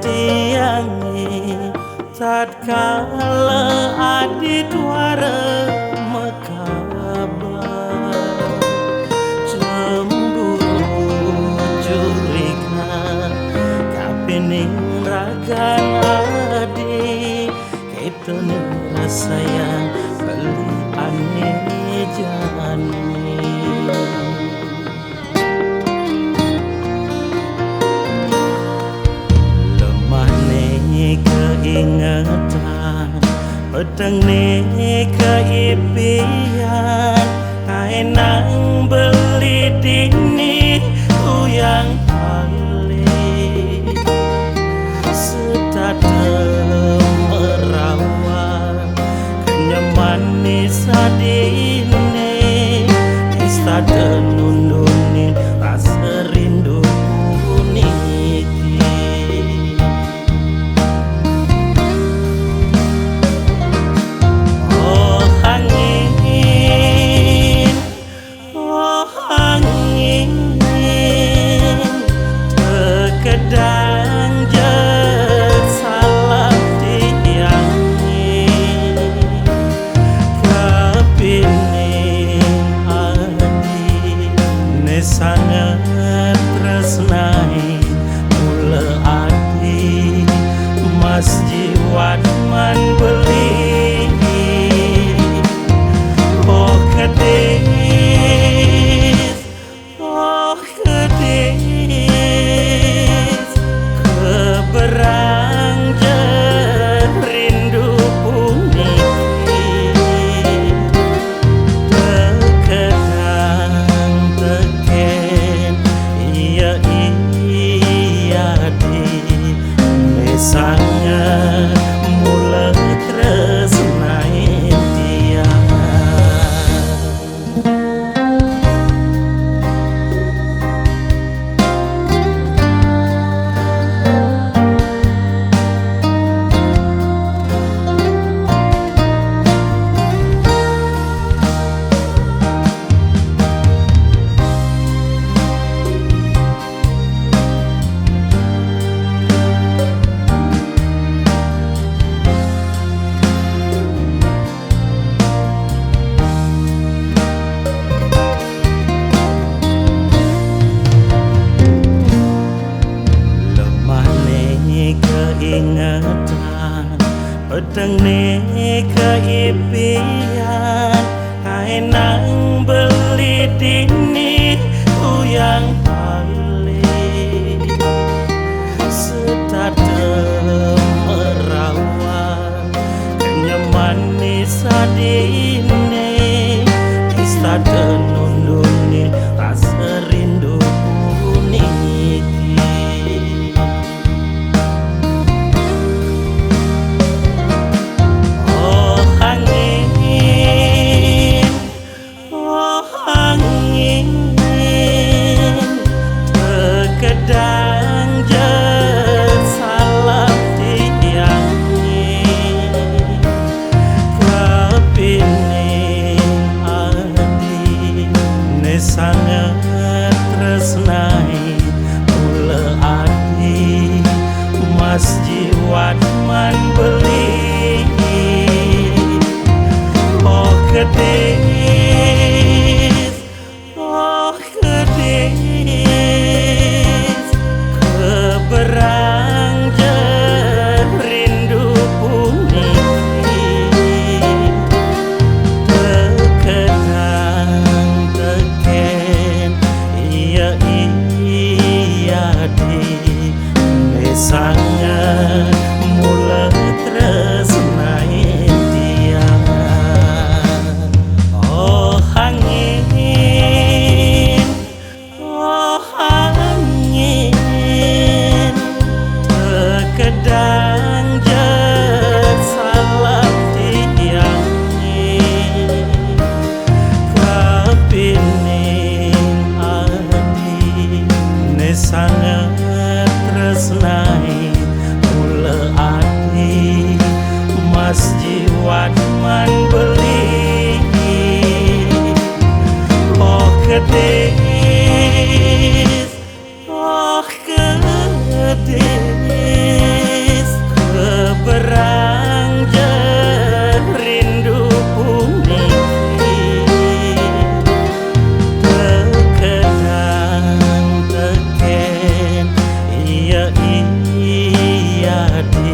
tiangi tatkala adit wara mekabar cemburu jurika kapening ragan adi ketone rasa yang beli aneh jani keingatan pedang ne keipian kaenang beli dini uyang pali sedada merawat kenyamani sadine istada nundunin rasa rindu sangat tresnai mula ati mas jiwat man beli oh kedis keberang rindu puniki sangat mula tresnai dia ingatan pedang ne keipian kaenang beli dini uyang pali sedada merawat kenyamani sadine istada nunduni rasa rindu puniki kedang salam tiangi kepining adi ne sangat tresnai mula adi mas jiwat man beli oh kedis keberang rindu puniki tekenang teken iya di sangat mula tresnai dia oh angin kedang salam tiangi kepining adi ne sangat tresnai mula adi mas jiwat man beli oh kedis jadi